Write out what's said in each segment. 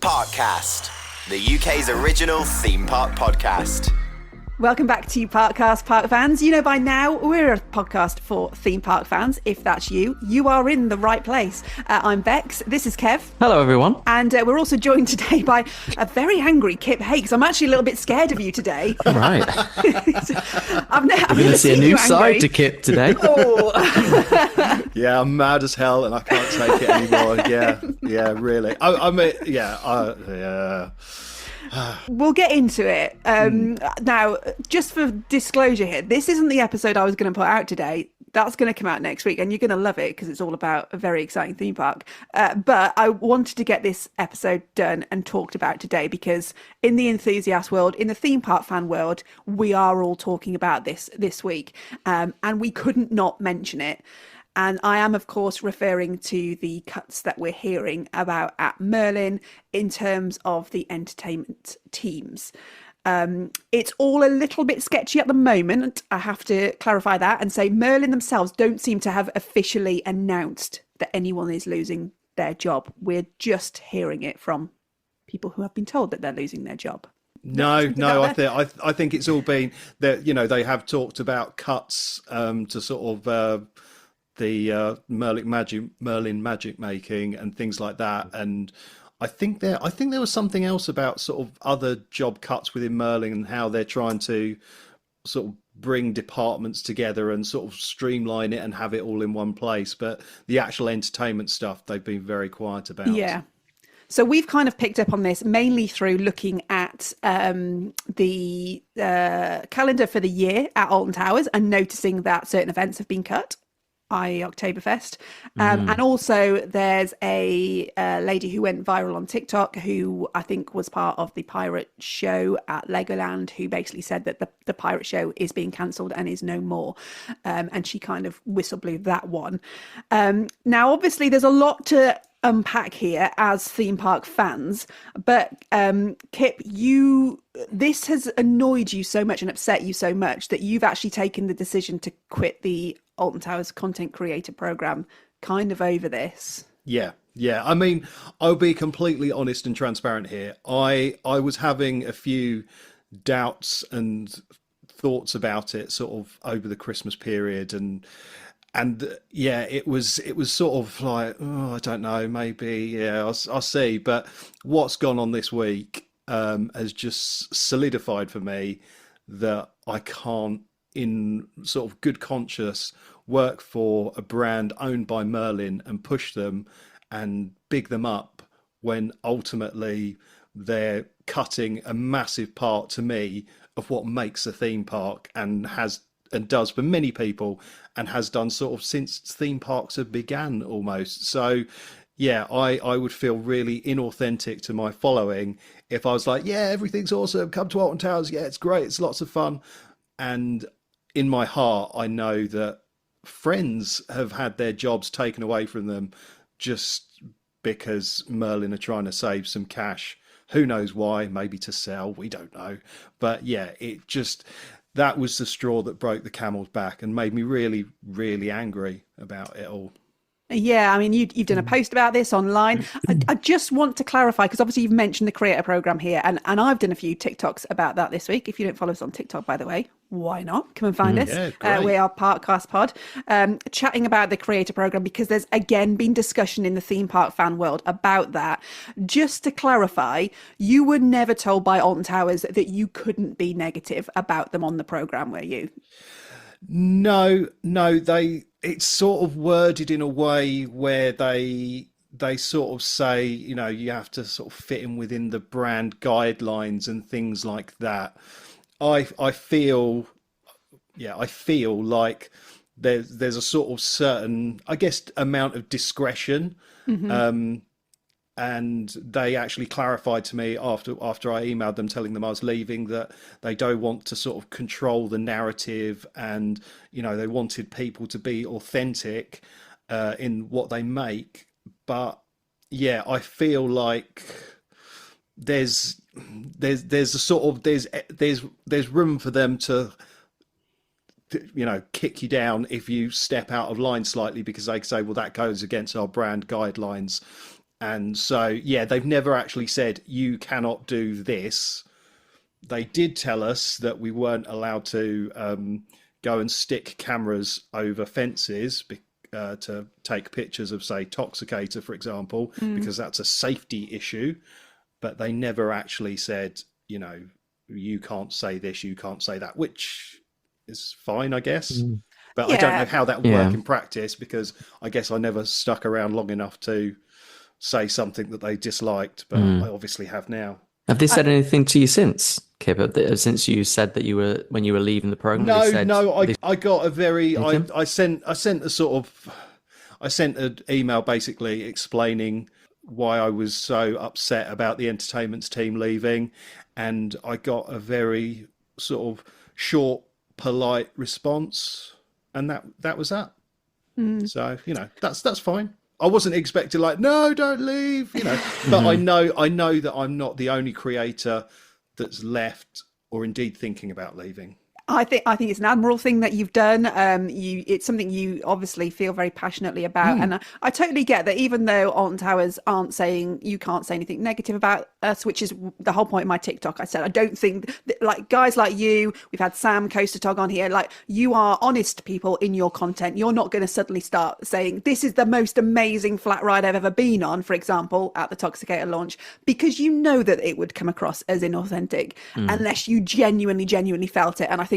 Parkcast, the UK's original theme park podcast. Welcome back to Parkcast, Park fans. You know by now we're a podcast for theme park fans. If that's you, you are in the right place. I'm Bex. This is Kev. Hello, everyone. And we're also joined today by a very angry Kip Hakes. I'm actually a little bit scared of you today. Right. I've We're going to see a new side to Kip today. Oh. Yeah, I'm mad as hell and I can't take it anymore. Yeah, really. I mean, yeah. We'll get into it. Now, just for disclosure here, this isn't the episode I was going to put out today. That's going to come out next week and you're going to love it because it's all about a very exciting theme park. But I wanted to get this episode done and talked about today because in the enthusiast world, in the theme park fan world, we are all talking about this week. And we couldn't not mention it. And I am, of course, referring to the cuts that we're hearing about at Merlin in terms of the entertainment teams. It's all a little bit sketchy at the moment. I have to clarify that and say Merlin themselves don't seem to have officially announced that anyone is losing their job. We're just hearing it from people who have been told that they're losing their job. No, I think it's all been that, you know, they have talked about cuts to sort of the Merlin magic making and things like that, and I think there was something else about sort of other job cuts within Merlin and how they're trying to sort of bring departments together and sort of streamline it and have it all in one place. But the actual entertainment stuff they've been very quiet about. Yeah. So we've kind of picked up on this mainly through looking at the calendar for the year at Alton Towers and noticing that certain events have been cut, i.e. Oktoberfest. And also there's a lady who went viral on TikTok who I think was part of the pirate show at Legoland, who basically said that the pirate show is being cancelled and is no more. And she kind of whistle blew that one. Now, obviously, there's a lot to unpack here as theme park fans, but Kip, this has annoyed you so much and upset you so much that you've actually taken the decision to quit the Alton Towers content creator program kind of over this. Yeah. I mean, I'll be completely honest and transparent here. I was having a few doubts and thoughts about it sort of over the Christmas period, and yeah, it was sort of like, oh, I don't know, maybe, I'll see. But what's gone on this week has just solidified for me that I can't, in sort of good conscience, work for a brand owned by Merlin and push them and big them up when ultimately they're cutting a massive part, to me, of what makes a theme park and does for many people and has done sort of since theme parks have began almost. So yeah, I would feel really inauthentic to my following if I was like, yeah, everything's awesome, come to Alton Towers, yeah, it's great, it's lots of fun. And in my heart, I know that friends have had their jobs taken away from them just because Merlin are trying to save some cash. Who knows why? Maybe to sell, we don't know. But yeah, that was the straw that broke the camel's back and made me really, really angry about it all. Yeah, I mean, you've done a post about this online. I just want to clarify, because obviously you've mentioned the creator program here, and I've done a few TikToks about that this week. If you don't follow us on TikTok, by the way, why not? Come and find us. Yeah, we are Parkcast Pod, chatting about the creator program, because there's, again, been discussion in the theme park fan world about that. Just to clarify, you were never told by Alton Towers that you couldn't be negative about them on the program, were you? No, it's sort of worded in a way where they sort of say, you know, you have to sort of fit in within the brand guidelines and things like that. I feel like there's a sort of certain, I guess, amount of discretion. And they actually clarified to me after I emailed them telling them I was leaving that they don't want to sort of control the narrative, and, you know, they wanted people to be authentic in what they make. But yeah, I feel like there's a sort of there's room for them to, you know, kick you down if you step out of line slightly, because they say, well, that goes against our brand guidelines. And so, yeah, they've never actually said, you cannot do this. They did tell us that we weren't allowed to go and stick cameras over fences to take pictures of, say, Toxicator, for example, because that's a safety issue. But they never actually said, you know, you can't say this, you can't say that, which is fine, I guess. But I don't know how that would work in practice, because I guess I never stuck around long enough to say something that they disliked, but I obviously have now. Have they said anything to you since, Kip? Since you said that when you were leaving the program? I got a very, I sent an email basically explaining why I was so upset about the entertainments team leaving, and I got a very sort of short, polite response, and that was that. So, you know, that's fine. I wasn't expecting like, no, don't leave, you know, but I know that I'm not the only creator that's left or indeed thinking about leaving. I think it's an admirable thing that you've done. It's something you obviously feel very passionately about, and I totally get that. Even though Alton Towers aren't saying you can't say anything negative about us, which is the whole point of my TikTok. I said I don't think like guys like you. We've had Sam Coaster Tog on here. Like, you are honest people in your content. You're not going to suddenly start saying this is the most amazing flat ride I've ever been on, for example, at the Toxicator launch, because you know that it would come across as inauthentic unless you genuinely felt it. And I think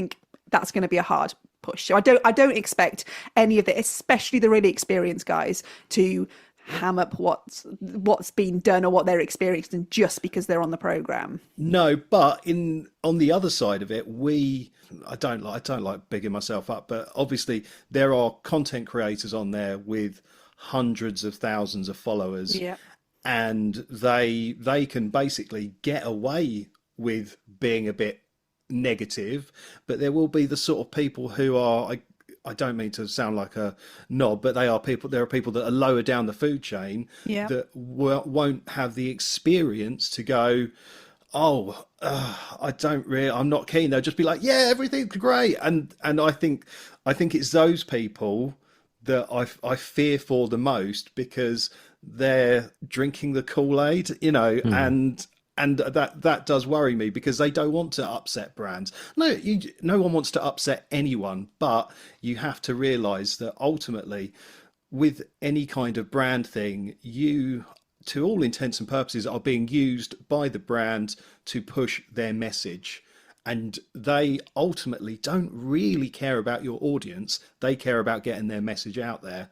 that's going to be a hard push. So I don't expect any of it, especially the really experienced guys, to ham up what's been done or what they're experiencing just because they're on the program. No, but on the other side of it, I don't like bigging myself up, but obviously there are content creators on there with hundreds of thousands of followers, and they can basically get away with being a bit negative, but there will be the sort of people who are, I don't mean to sound like a knob, but there are people that are lower down the food chain that won't have the experience to go, I'm not keen. They'll just be like, yeah, everything's great. And I think it's those people that I fear for the most, because they're drinking the Kool-Aid, you know, and that does worry me, because they don't want to upset brands. No one wants to upset anyone, but you have to realize that ultimately, with any kind of brand thing, you, to all intents and purposes, are being used by the brand to push their message. And they ultimately don't really care about your audience. They care about getting their message out there.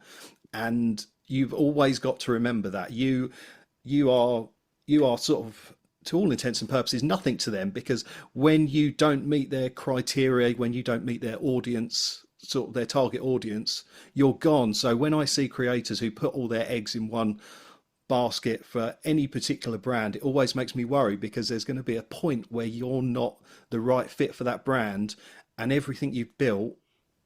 And you've always got to remember that you are sort of, to all intents and purposes, nothing to them, because when you don't meet their criteria, when you don't meet their audience, sort of their target audience, you're gone. So when I see creators who put all their eggs in one basket for any particular brand, it always makes me worry, because there's going to be a point where you're not the right fit for that brand, and everything you've built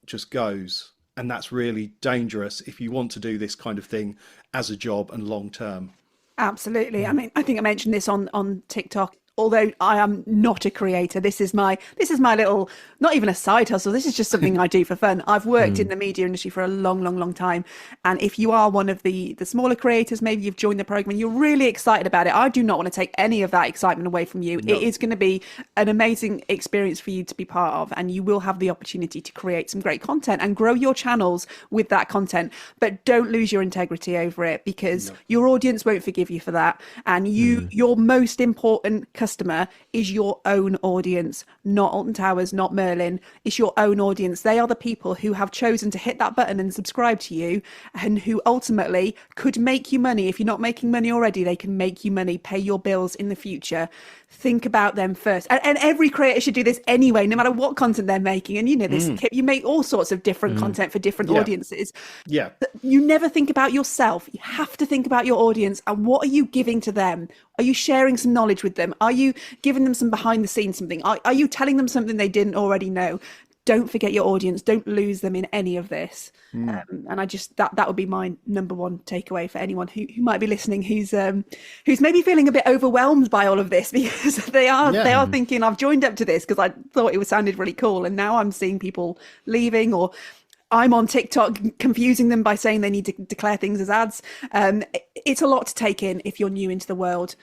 just goes. And that's really dangerous if you want to do this kind of thing as a job and long term. Absolutely. I mean, I think I mentioned this on TikTok. Although I am not a creator, this is my little, not even a side hustle. This is just something I do for fun. I've worked in the media industry for a long time. And if you are one of the smaller creators, maybe you've joined the program and you're really excited about it, I do not want to take any of that excitement away from you. No. It is going to be an amazing experience for you to be part of, and you will have the opportunity to create some great content and grow your channels with that content. But don't lose your integrity over it, because your audience won't forgive you for that. And your most important customer is your own audience, not Alton Towers, not Merlin. It's your own audience. They are the people who have chosen to hit that button and subscribe to you, and who ultimately could make you money. If you're not making money already, they can make you money, pay your bills in the future. Think about them first. And every creator should do this anyway, no matter what content they're making. And you know this, Kip, you make all sorts of different content for different audiences. Yeah. But you never think about yourself. You have to think about your audience, and what are you giving to them? Are you sharing some knowledge with them? Are you giving them some behind the scenes something? Are you telling them something they didn't already know? Don't forget your audience. Don't lose them in any of this. And I just, that would be my number one takeaway for anyone who might be listening, who's maybe feeling a bit overwhelmed by all of this, because they are thinking, I've joined up to this because I thought it sounded really cool, and now I'm seeing people leaving, or I'm on TikTok confusing them by saying they need to declare things as ads. It's a lot to take in if you're new into the world.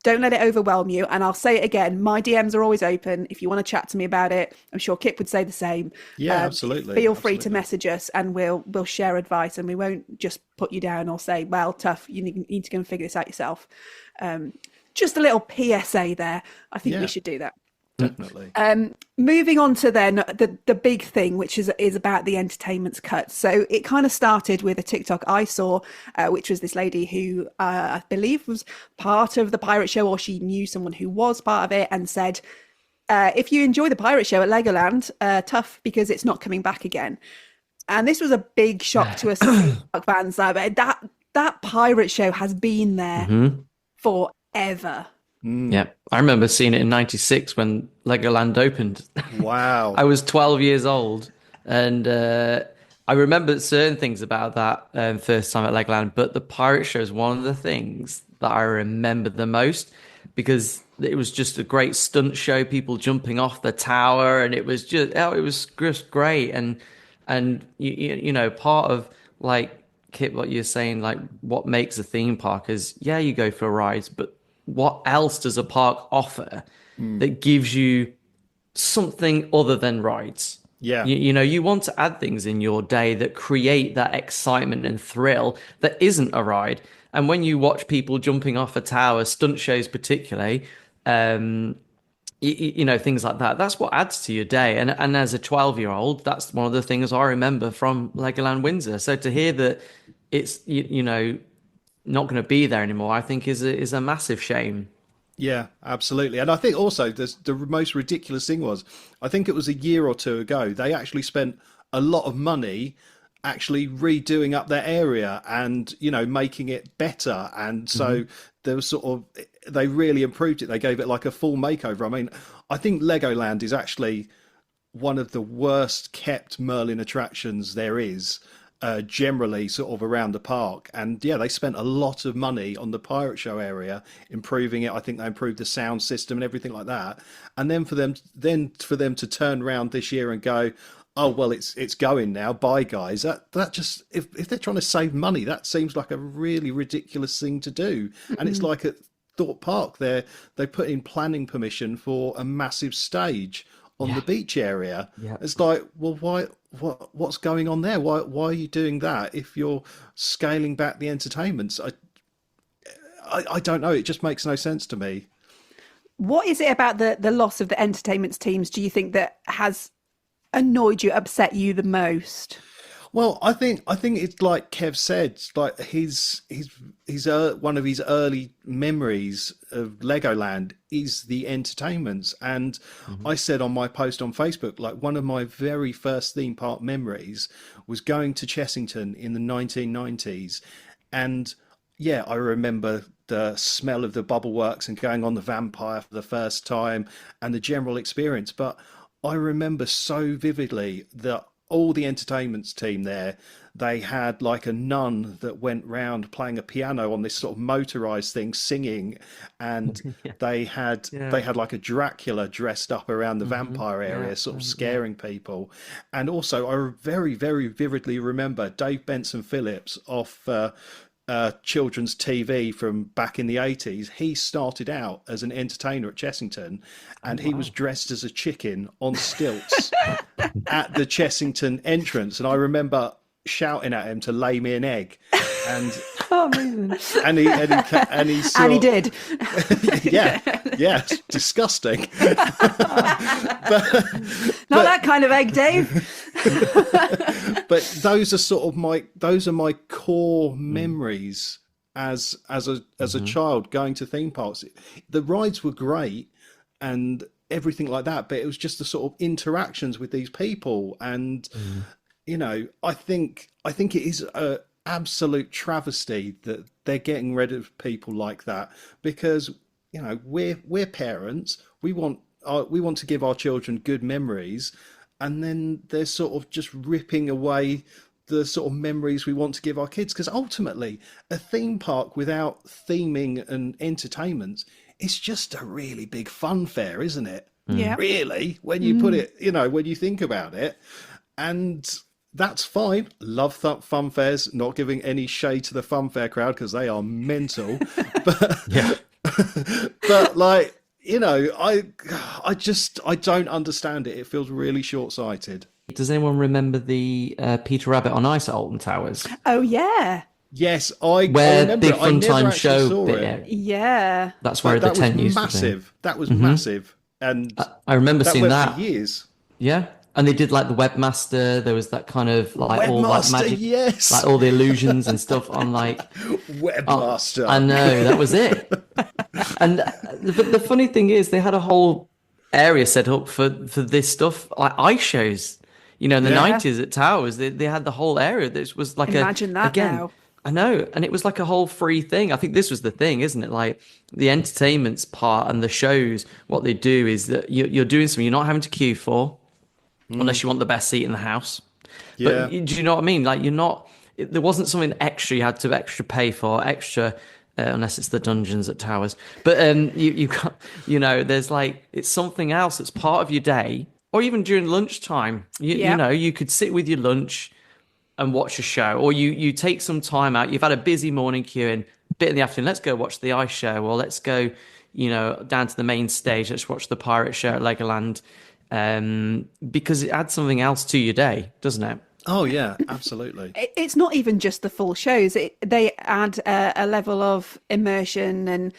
Don't let it overwhelm you. And I'll say it again, my DMs are always open. If you want to chat to me about it, I'm sure Kip would say the same. Yeah, absolutely. Feel free to message us and we'll share advice, and we won't just put you down or say, well, tough, you need to go and figure this out yourself. Just a little PSA there. I think we should do that. Definitely. Moving on to then the big thing, which is about the entertainment's cut. So it kind of started with a TikTok I saw, which was this lady who I believe was part of the pirate show, or she knew someone who was part of it, and said, if you enjoy the pirate show at Legoland, tough, because it's not coming back again. And this was a big shock to us fans. That pirate show has been there forever. Yeah, I remember seeing it in '96 when Legoland opened. Wow. I was 12 years old, and I remember certain things about that first time at Legoland, but the pirate show is one of the things that I remember the most, because it was just a great stunt show, people jumping off the tower, and it was just great. And you know, part of, like, Kip, what you're saying, like, what makes a theme park is, yeah, you go for rides, but what else does a park offer that gives you something other than rides? Yeah. You know, you want to add things in your day that create that excitement and thrill that isn't a ride. And when you watch people jumping off a tower, stunt shows particularly, you know, things like that, that's what adds to your day. And as a 12-year-old, that's one of the things I remember from Legoland Windsor. So to hear that it's, you know, not going to be there anymore, I think is a massive shame. Yeah, absolutely. And I think also the most ridiculous thing was, I think it was a year or two ago, they actually spent a lot of money actually redoing up their area and, you know, making it better. And so there was sort of, they really improved it. They gave it like a full makeover. I mean, I think Legoland is actually one of the worst kept Merlin attractions there is. Generally sort of around the park, and yeah, they spent a lot of money on the pirate show area, improving it. I think they improved the sound system and everything like that, and then for them to turn around this year and go, oh well, it's going now, bye guys, that just, if they're trying to save money, that seems like a really ridiculous thing to do. And it's like at Thorpe Park, they put in planning permission for a massive stage on the beach area. It's like, well, what's going on there? Why are you doing that if you're scaling back the entertainments? I don't know. It just makes no sense to me. What is it about the loss of the entertainment teams, do you think, that has annoyed you, upset you the most? Well, I think it's like Kev said, like his one of his early memories of Legoland is the entertainments. And I said on my post on Facebook, like, one of my very first theme park memories was going to Chessington in the 1990s. And yeah, I remember the smell of the bubble works and going on the vampire for the first time and the general experience. But I remember so vividly that all the entertainments team there, they had like a nun that went round playing a piano on this sort of motorized thing, singing, and they had like a Dracula dressed up around the vampire area, sort of scaring people. And also, I very, very vividly remember Dave Benson Phillips off children's TV from back in the 80s. He started out as an entertainer at Chessington, and he was dressed as a chicken on stilts at the Chessington entrance. And I remember shouting at him to lay me an egg. And and he did. yeah, it's disgusting. Not that kind of egg, Dave. But those are my core memories as a child going to theme parks. The rides were great and everything like that, but it was just the sort of interactions with these people. And you know, I think it is a absolute travesty that they're getting rid of people like that, because, you know, we're parents, we want to give our children good memories, and then they're sort of just ripping away the sort of memories we want to give our kids. Because ultimately, a theme park without theming and entertainment, it's just a really big fun fair, isn't it? Yeah, really, when you put it, you know, when you think about it. And that's fine. Love fun fairs. Not giving any shade to the fun fair crowd because they are mental. But Yeah. but like, you know, I don't understand it. It feels really short-sighted. Does anyone remember the Peter Rabbit on Ice at Alton Towers? Oh yeah, Yes, I Where remember the it. I never Funtime actually show saw bit, it. yeah. that's where the That tent was used massive. to That was massive, and be. I remember that seeing went that. for years. Yeah. And they did like the webmaster. There was that kind of like all like Webmaster, magic, yes. like all the illusions and stuff on like. Webmaster. I know, that was it. And the funny thing is, they had a whole area set up for this stuff, like ice shows. You know, in the Yeah. 90s at Towers, they had the whole area. This was like Imagine that again, now. I know, and it was like a whole free thing. I think this was the thing, isn't it? Like the entertainment's part and the shows, what they do is that you're doing something you're not having to queue for, unless you want the best seat in the house. Yeah. But do you know what I mean? Like there wasn't something extra you had to extra pay for, extra, unless it's the dungeons at Towers. But you got, you know, there's like, it's something else that's part of your day, or even during lunchtime. You Yeah. know, you could sit with your lunch and watch a show, or you take some time out. You've had a busy morning queuing, bit in the afternoon. Let's go watch the ice show, or let's go, you know, down to the main stage. Let's watch the pirate show at Legoland, because it adds something else to your day, doesn't it? Oh yeah, absolutely. It's not even just the full shows. They add a level of immersion and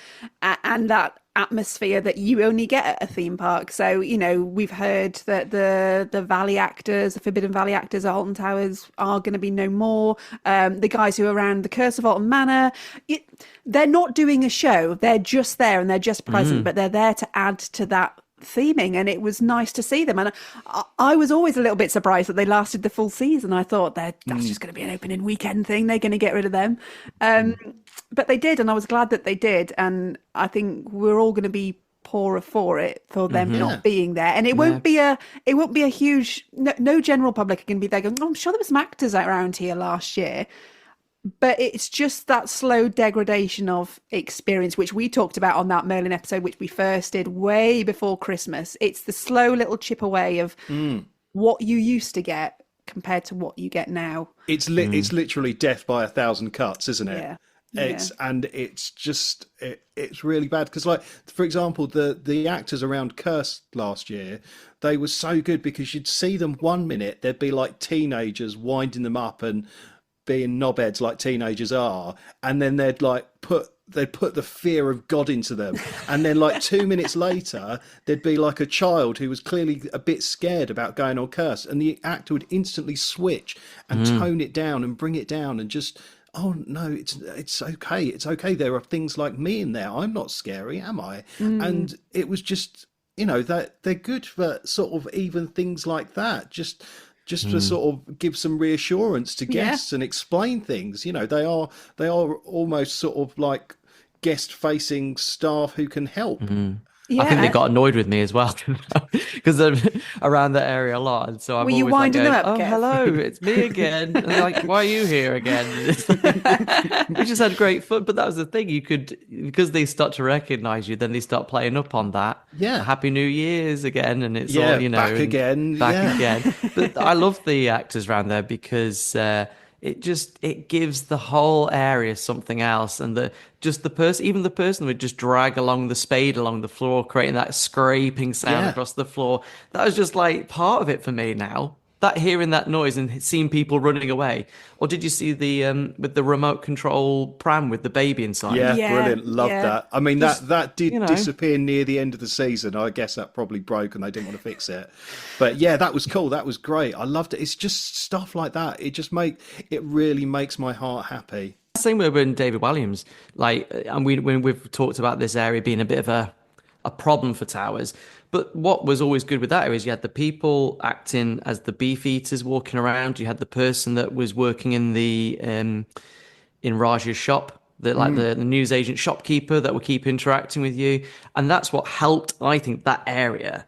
that atmosphere that you only get at a theme park. So, you know, we've heard that the Valley actors, the Forbidden Valley actors at Alton Towers are going to be no more. The guys who are around the Curse of Alton Manor, they're not doing a show. They're just there and they're just present, but they're there to add to that theming, and it was nice to see them. And I was always a little bit surprised that they lasted the full season. I thought that's just going to be an opening weekend thing. They're going to get rid of them. But they did, and I was glad that they did. And I think we're all going to be poorer for it, for them not being there. And it won't be a huge, no general public are going to be there going, oh, I'm sure there were some actors around here last year. But it's just that slow degradation of experience, which we talked about on that Merlin episode, which we first did way before Christmas. It's the slow little chip away of what you used to get compared to what you get now. It's literally death by 1,000 cuts, isn't it? Yeah. It's just it's really bad because, like, for example, the actors around Curse last year, they were so good because you'd see them one minute, there'd be like teenagers winding them up and being knobheads like teenagers are, and then they'd put the fear of God into them, and then like 2 minutes later there'd be like a child who was clearly a bit scared about going on Curse, and the actor would instantly switch and tone it down and bring it down and just, oh no, it's okay, there are things like me in there, I'm not scary, am I? And it was just, you know, that they're good for sort of even things like that, just to sort of give some reassurance to guests and explain things. You know, they are almost sort of like guest facing staff who can help. I think they got annoyed with me as well because I'm around that area a lot, and so I'm Were you always winding like, them going, up, "Oh, Kev?" hello, it's me again." And they're like, "Why are you here again?" We just had great fun, but that was the thing. You could, because they start to recognise you, then they start playing up on that. Yeah. Happy New Year's again, and it's all, you know, back again. But I love the actors around there because it gives the whole area something else, and the person would just drag along the spade along the floor, creating that scraping sound across the floor. That was just like part of it for me now. That hearing that noise and seeing people running away. Or did you see the with the remote control pram with the baby inside? Yeah, Yeah, brilliant. Loved yeah. that. I mean, that did you know. disappear near the end of the season. I guess that probably broke and they didn't want to fix it. But yeah, that was cool. That was great. I loved it. It's just stuff like that. It really makes my heart happy. Same with when David Williams, like, and when we've talked about this area being a bit of a problem for Towers. But what was always good with that is you had the people acting as the beef eaters walking around. You had the person that was working in the in Raj's shop, the newsagent shopkeeper that would keep interacting with you, and that's what helped, I think, that area.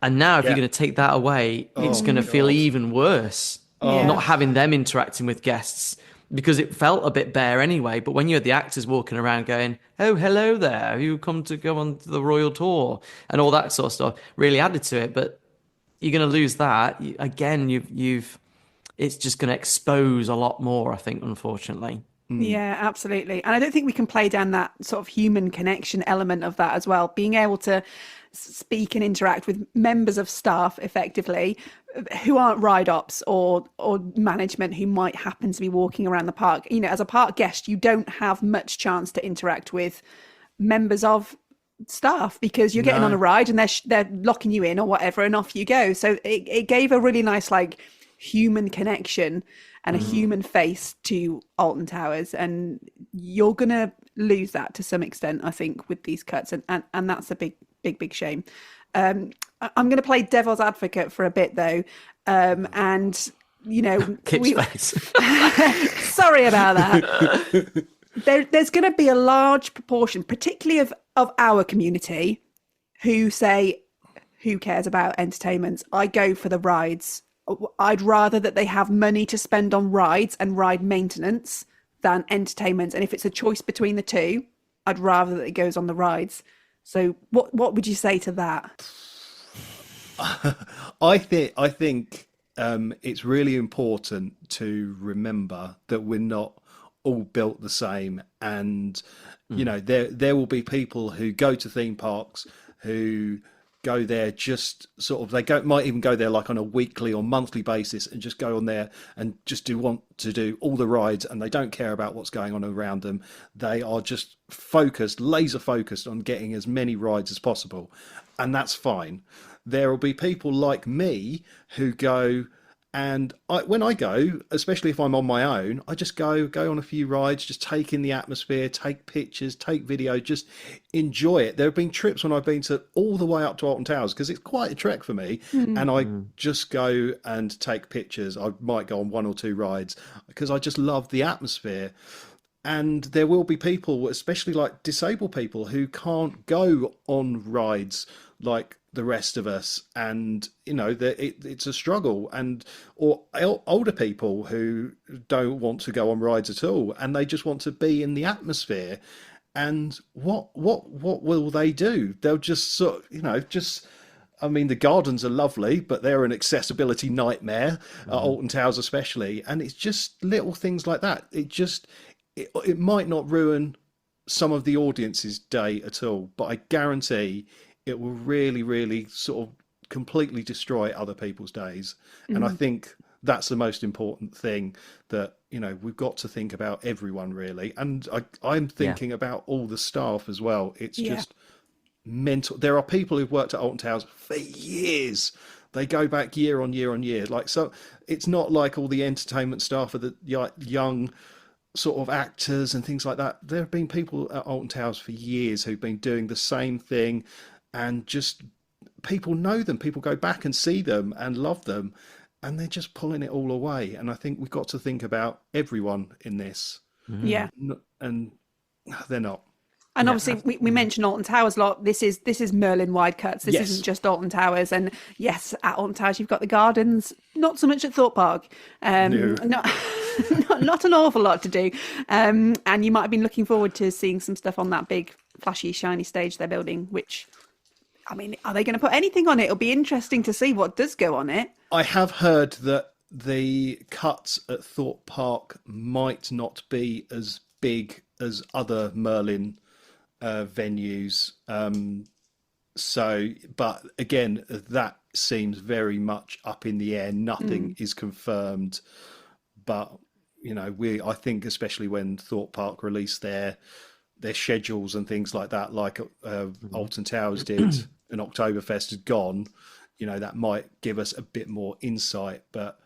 And now, if you're going to take that away, it's going to feel even worse. Not having them interacting with guests. Because it felt a bit bare anyway. But when you had the actors walking around going, "Oh, hello there, you come to go on the royal tour," and all that sort of stuff, really added to it. But you're going to lose that. You've it's just going to expose a lot more, I think, unfortunately. Yeah, absolutely. And I don't think we can play down that sort of human connection element of that as well. Being able to speak and interact with members of staff effectively who aren't ride ops or management who might happen to be walking around the park. You know, as a park guest, you don't have much chance to interact with members of staff because you're getting on a ride and they're locking you in or whatever, and off you go. So it gave a really nice like human connection and a human face to Alton Towers, and you're gonna lose that to some extent, I think, with these cuts, and that's a big shame. I'm gonna play devil's advocate for a bit though, and you know, Kip's face. sorry about that. There's going to be a large proportion, particularly of our community, who say, who cares about entertainments? I go for the rides. I'd rather that they have money to spend on rides and ride maintenance than entertainment. And if it's a choice between the two, I'd rather that it goes on the rides. So what would you say to that? I think it's really important to remember that we're not all built the same, and you know, there will be people who go to theme parks who go there just sort of, might even go there like on a weekly or monthly basis and just go on there and just want to do all the rides, and they don't care about what's going on around them. They are just laser focused on getting as many rides as possible, and that's fine. There will be people like me who go, and when I go, especially if I'm on my own, I just go on a few rides, just take in the atmosphere, take pictures, take video, just enjoy it. There have been trips when I've been to all the way up to Alton Towers because it's quite a trek for me, and I just go and take pictures. I might go on one or two rides because I just love the atmosphere. And there will be people, especially like disabled people, who can't go on rides like the rest of us, and you know, it's a struggle. And or older people who don't want to go on rides at all, and they just want to be in the atmosphere. And what will they do? They'll just sort of, you know, just, I mean, the gardens are lovely, but they're an accessibility nightmare at Alton Towers especially. And it's just little things like that. It might not ruin some of the audience's day at all, but I guarantee it will really, really sort of completely destroy other people's days. And I think that's the most important thing, that, you know, we've got to think about everyone really. And I'm thinking about all the staff as well. It's just mental. There are people who've worked at Alton Towers for years. They go back year on year on year. Like, so it's not like all the entertainment staff are the young sort of actors and things like that. There have been people at Alton Towers for years who've been doing the same thing, and just people know them. People go back and see them and love them, and they're just pulling it all away. And I think we've got to think about everyone in this. Yeah. And they're not. And obviously, we mentioned Alton Towers a lot. This is Merlin wide cuts. This isn't just Alton Towers. And yes, at Alton Towers, you've got the gardens. Not so much at Thorpe Park. No. Not an awful lot to do. And you might have been looking forward to seeing some stuff on that big, flashy, shiny stage they're building, which, I mean, are they going to put anything on it? It'll be interesting to see what does go on it. I have heard that the cuts at Thorpe Park might not be as big as other Merlin venues. So, but again, that seems very much up in the air. Nothing is confirmed. But, you know, I think especially when Thorpe Park released their schedules and things like that, like Alton Towers did, and Oktoberfest had gone, you know, that might give us a bit more insight. But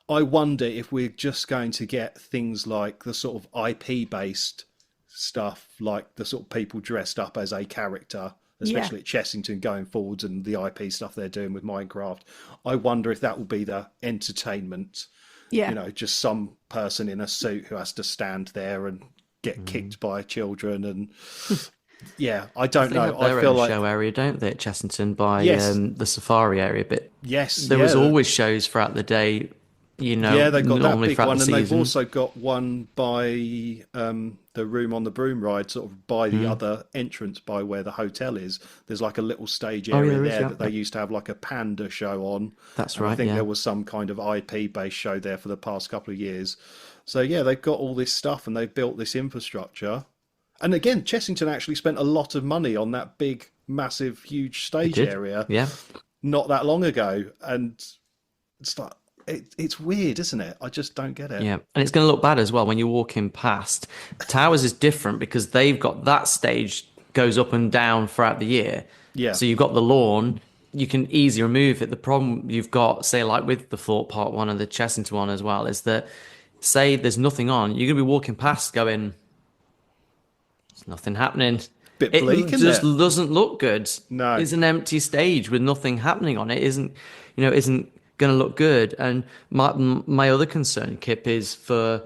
I wonder if we're just going to get things like the sort of IP based stuff, like the sort of people dressed up as a character, especially at Chessington going forwards, and the IP stuff they're doing with Minecraft. I wonder if that will be the entertainment. You know, just some person in a suit who has to stand there and get kicked by children. And I don't know. I feel like show area, don't they, at Chessington, by the safari area? But yes, there was always shows throughout the day Yeah, they've got that normally big throughout one, the and they've season. also got one by the Room on the Broom ride, sort of by the other entrance by where the hotel is. There's like a little stage Oh, yeah, area there is, there yeah, that they used to have like a panda show on. That's And I right, think yeah. there was some kind of IP-based show there for the past couple of years. So yeah, they've got all this stuff and they've built this infrastructure. And again, Chessington actually spent a lot of money on that big, massive, huge They stage did. area Yeah. not that long ago. And it's like, it's weird, isn't it? I just don't get it. Yeah, and it's going to look bad as well when you're walking past. Towers is different because they've got that stage goes up and down throughout the year. Yeah. So you've got the lawn, you can easily remove it. The problem you've got, say, like with the Thorpe Park one and the Chessington one as well, is that, say, there's nothing on, you're going to be walking past going, there's nothing happening. Bit It bleak, isn't just it? doesn't look good. No. It's an empty stage with nothing happening on it. Isn't going to look good. And my other concern, Kip, is for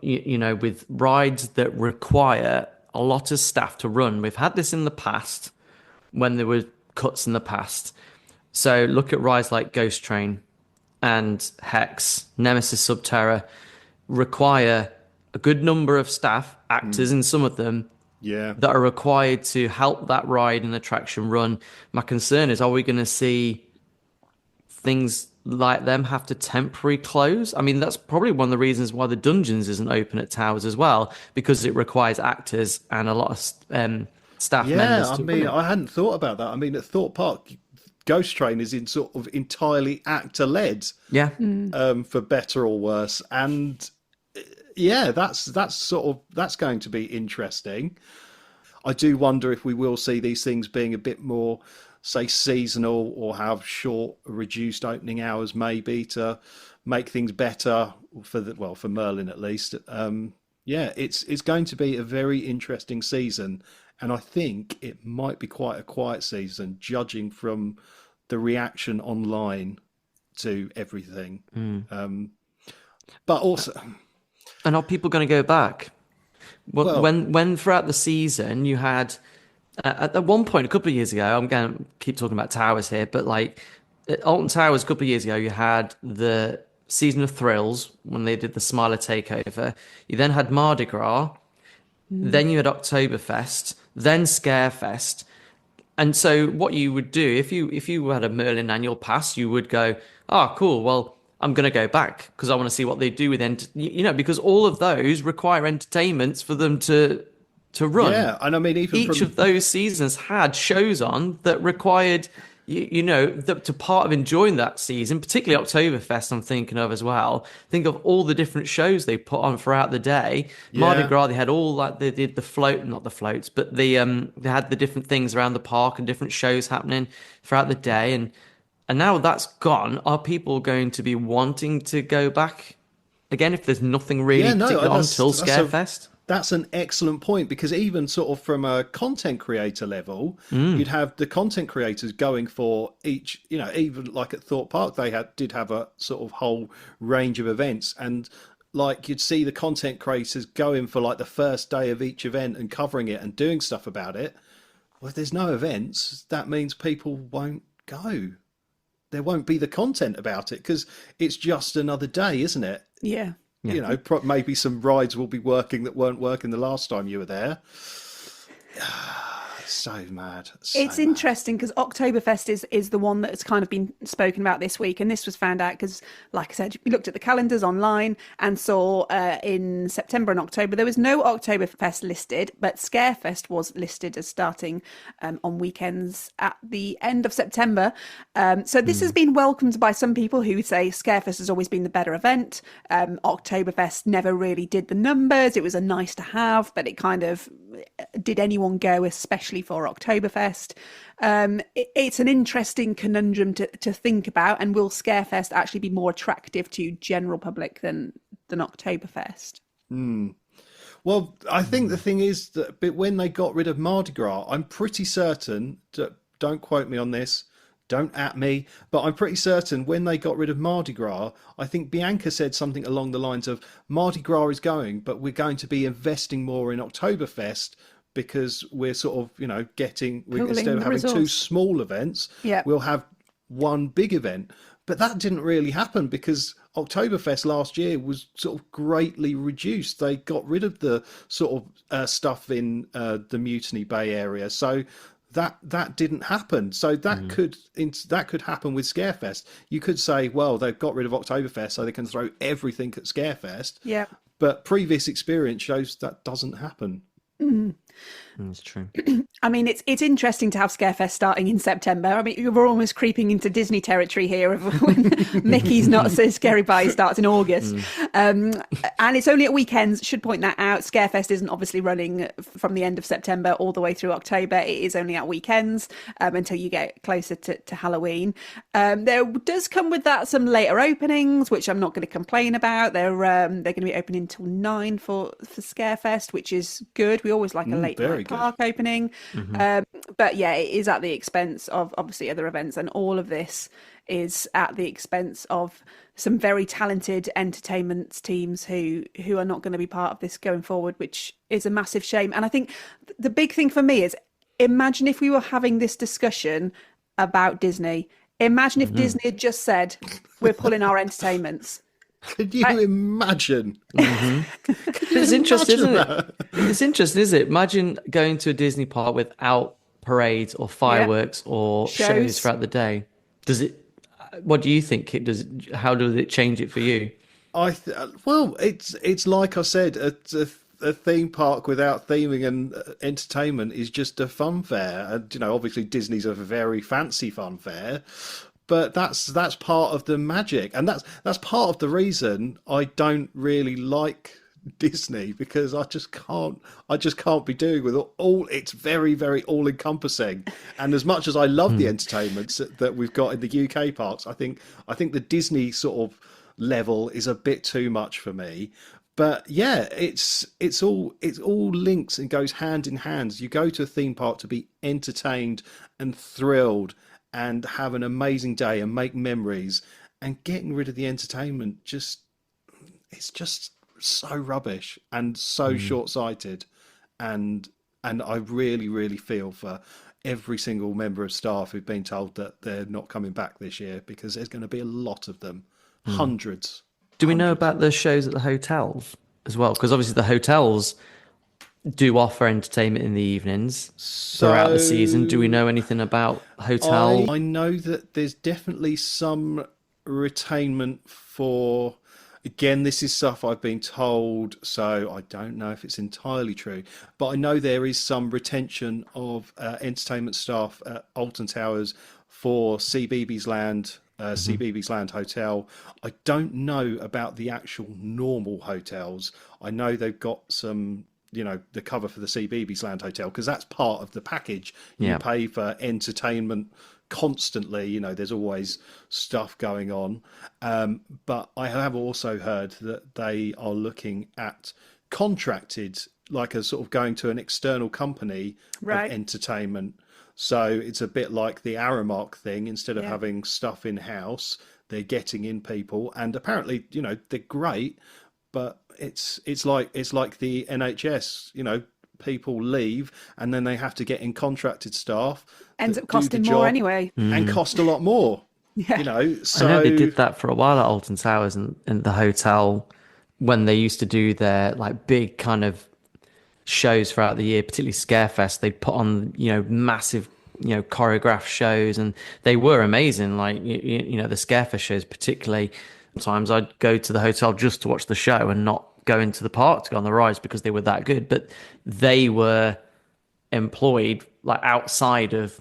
with rides that require a lot of staff to run. We've had this in the past when there were cuts in the past. So look at rides like Ghost Train and Hex, Nemesis Subterra, require a good number of staff, actors in some of them, Yeah. that are required to help that ride and attraction run. My concern is, are we going to see things like them have to temporarily close? I mean, that's probably one of the reasons why the Dungeons isn't open at Towers as well, because it requires actors and a lot of staff Yeah, members I to mean, run it. I hadn't thought about that. I mean, at Thorpe Park, Ghost Train is in sort of entirely actor-led, Yeah. for better or worse. And yeah, that's going to be interesting. I do wonder if we will see these things being a bit more, say, seasonal, or have short, reduced opening hours, maybe, to make things better for Merlin at least. Yeah, it's going to be a very interesting season, and I think it might be quite a quiet season, judging from the reaction online to everything. But also, And are people going to go back? Well- When throughout the season you had, at one point a couple of years ago, I'm going to keep talking about Towers here, but like at Alton Towers a couple of years ago, you had the Season of Thrills when they did the Smiler takeover. You then had Mardi Gras, then you had Oktoberfest, then Scarefest. And so what you would do if you had a Merlin annual pass, you would go, oh, cool, well, I'm going to go back because I want to see what they do with because all of those require entertainments for them to run. yeah, and I mean, even Each from of those seasons had shows on that required, to part of enjoying that season, particularly Oktoberfest, I'm thinking of as well. Think of all the different shows they put on throughout the day. Mardi Yeah. Gras, they had all like they did the float, not the floats, but they had the different things around the park and different shows happening throughout the day. And now that's gone. Are people going to be wanting to go back again if there's nothing really Yeah, no, particular on that's- till that's a- Scarefest? That's an excellent point, because even sort of from a content creator level, you'd have the content creators going for each, even like at Thorpe Park, they did have a sort of whole range of events, and like you'd see the content creators going for like the first day of each event and covering it and doing stuff about it. Well, if there's no events, that means people won't go. There won't be the content about it because it's just another day, isn't it? Yeah. Maybe some rides will be working that weren't working the last time you were there. So mad. It's interesting because Oktoberfest is the one that's kind of been spoken about this week, and this was found out because, like I said, we looked at the calendars online and saw in September and October there was no Oktoberfest listed, but Scarefest was listed as starting on weekends at the end of September. So this has been welcomed by some people who say Scarefest has always been the better event. Oktoberfest never really did the numbers. It was a nice to have, but it kind of did anyone go, especially for Oktoberfest? It's an interesting conundrum to think about, and will Scarefest actually be more attractive to general public than Oktoberfest? Well, I think the thing is that when they got rid of Mardi Gras, I'm pretty certain, don't quote me on this, don't at me, but I'm pretty certain when they got rid of Mardi Gras, I think Bianca said something along the lines of Mardi Gras is going, but we're going to be investing more in Oktoberfest because we're sort of, instead of having two resource. small events, Yeah. we'll have one big event. But that didn't really happen because Oktoberfest last year was sort of greatly reduced. They got rid of the sort of stuff in the Mutiny Bay area, so that didn't happen. So that could happen with Scarefest. You could say, well, they've got rid of Oktoberfest, so they can throw everything at Scarefest. Yeah. But previous experience shows that doesn't happen. That's true. I mean, it's interesting to have Scarefest starting in September. I mean, we're almost creeping into Disney territory here of when Mickey's Not So Scary Pie starts in August. And it's only at weekends. Should point that out. Scarefest isn't obviously running from the end of September all the way through October. It is only at weekends until you get closer to Halloween. There does come with that some later openings, which I'm not going to complain about. They're going to be opening until 9 for Scarefest, which is good. We always like a late night park opening. But yeah, it is at the expense of obviously other events, and all of this is at the expense of some very talented entertainment teams who are not going to be part of this going forward, which is a massive shame. And I think the big thing for me is, imagine if we were having this discussion about Disney. Imagine if Disney had just said, we're pulling our entertainments. Could you imagine? It's interesting, isn't it? It's interesting, isn't it? Imagine going to a Disney park without parades or fireworks or shows throughout the day. Does it? What do you think? How does it change it for you? Well, it's like I said, a theme park without theming and entertainment is just a fun fair. And obviously Disney's a very fancy fun fair. But that's part of the magic, and that's part of the reason I don't really like Disney, because I just can't be doing with all. It's very, very all encompassing. And as much as I love the entertainments that we've got in the UK parks, I think the Disney sort of level is a bit too much for me. But yeah, it's all links and goes hand in hand. You go to a theme park to be entertained and thrilled and have an amazing day and make memories, and getting rid of the entertainment it's just so rubbish and so short-sighted. And I really, really feel for every single member of staff who've been told that they're not coming back this year, because there's going to be a lot of them, hundreds. Do we know about the shows at the hotels as well? Because obviously the hotels do offer entertainment in the evenings throughout the season. Do we know anything about hotel? I know that there's definitely some retainment for, again, this is stuff I've been told, so I don't know if it's entirely true, but I know there is some retention of entertainment staff at Alton Towers for CBeebies Land, CBeebies Land Hotel. I don't know about the actual normal hotels. I know they've got some, the cover for the CBeebies Land Hotel, because that's part of the package. You pay for entertainment constantly, there's always stuff going on. But I have also heard that they are looking at contracted, like a sort of going to an external company of entertainment. So it's a bit like the Aramark thing. Instead of having stuff in-house, they're getting in people. And apparently, they're great, but it's like the NHS, people leave and then they have to get in contracted staff. Ends up costing more anyway. And cost a lot more. So I know they did that for a while at Alton Towers and the hotel, when they used to do their like big kind of shows throughout the year, particularly Scarefest. They'd put on, massive, choreographed shows, and they were amazing. Like, the Scarefest shows particularly. Sometimes I'd go to the hotel just to watch the show and not go into the park to go on the rides because they were that good. But they were employed like outside of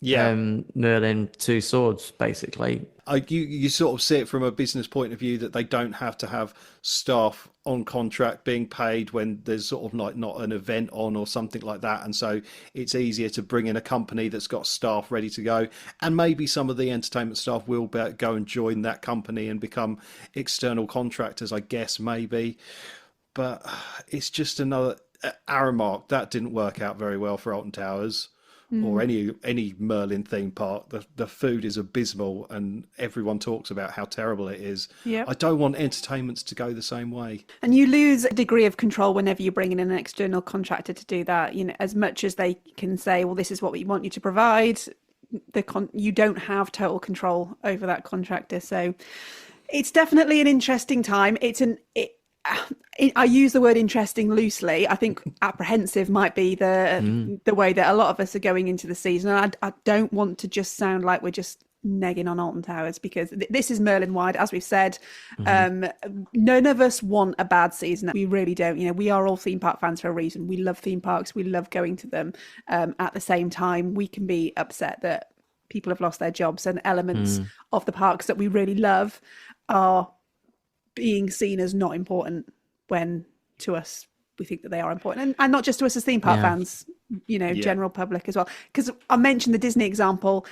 Merlin Two Swords, basically. You sort of see it from a business point of view that they don't have to have staff on contract being paid when there's sort of like not an event on or something like that. And so it's easier to bring in a company that's got staff ready to go. And maybe some of the entertainment staff will go and join that company and become external contractors, I guess, maybe. But it's just another Aramark. That didn't work out very well for Alton Towers. Or any Merlin theme park. The food is abysmal and everyone talks about how terrible it is. I don't want entertainments to go the same way. And you lose a degree of control whenever you bring in an external contractor to do that. As much as they can say, well, this is what we want you to provide, you don't have total control over that contractor. So it's definitely an interesting time. I use the word interesting loosely. I think apprehensive might be the way that a lot of us are going into the season. And I don't want to just sound like we're just negging on Alton Towers, because this is Merlin wide, as we've said. None of us want a bad season. We really don't. We are all theme park fans for a reason. We love theme parks. We love going to them. At the same time, we can be upset that people have lost their jobs and elements of the parks that we really love are being seen as not important, when to us we think that they are important, and not just to us as theme park fans, general public as well. Because I mentioned the Disney example.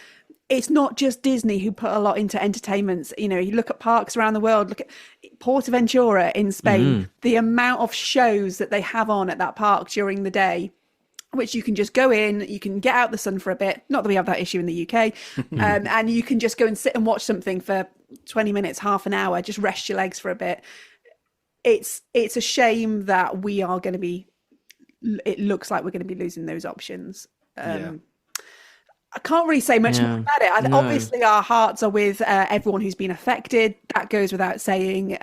It's not just Disney who put a lot into entertainments. You look at parks around the world, look at Portaventura in Spain, the amount of shows that they have on at that park during the day, which you can just go in, you can get out the sun for a bit. Not that we have that issue in the UK. And you can just go and sit and watch something for 20 minutes, half an hour, just rest your legs for a bit. It's a shame that we are going to be, it looks like we're going to be losing those options. I can't really say much more about it. Obviously, our hearts are with everyone who's been affected. That goes without saying.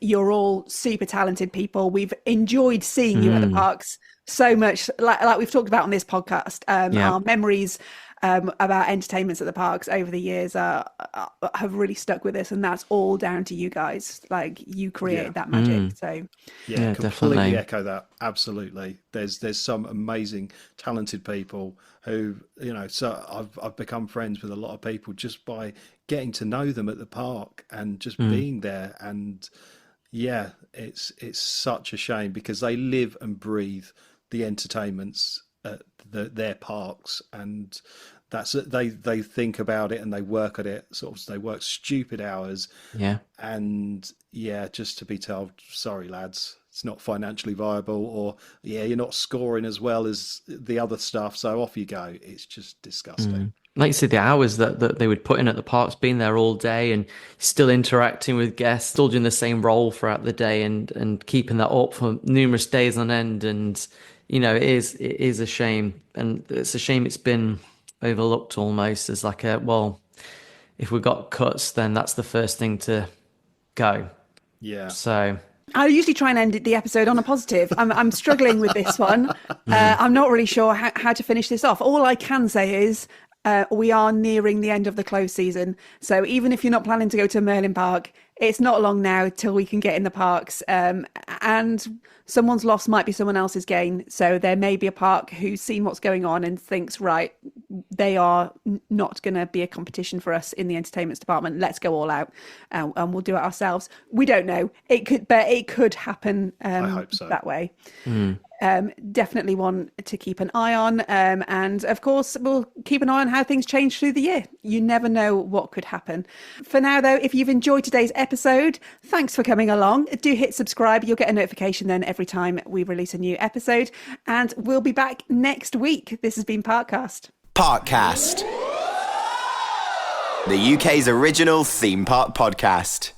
You're all super talented people. We've enjoyed seeing you at the parks so much. Like we've talked about on this podcast, our memories about entertainments at the parks over the years have really stuck with us, and that's all down to you guys. Like, you created that magic. So completely definitely echo that. Absolutely. There's some amazing talented people who, so I've become friends with a lot of people just by getting to know them at the park and just being there. And it's such a shame, because they live and breathe the entertainments at their parks, and that's it. They think about it and they work at it. They work stupid hours. And just to be told, sorry lads, it's not financially viable, or you're not scoring as well as the other stuff, so off you go. It's just disgusting. Like you said, the hours that they would put in at the parks, being there all day and still interacting with guests, still doing the same role throughout the day, and keeping that up for numerous days on end. And it is a shame, and it's a shame it's been overlooked almost as like if we got cuts, then that's the first thing to go. So I usually try and end the episode on a positive. I'm struggling with this one. I'm not really sure how to finish this off. All I can say is we are nearing the end of the closed season. So even if you're not planning to go to Merlin Park, it's not long now till we can get in the parks. And someone's loss might be someone else's gain. So there may be a park who's seen what's going on and thinks, right, they are not going to be a competition for us in the entertainment department. Let's go all out, and we'll do it ourselves. We don't know. It could happen I hope so. that way. Definitely one to keep an eye on. And of course, we'll keep an eye on how things change through the year. You never know what could happen. For now, though, if you've enjoyed today's episode, thanks for coming along. Do hit subscribe. You'll get a notification then every time we release a new episode. And we'll be back next week. This has been Parkcast. Parkcast, the UK's original theme park podcast.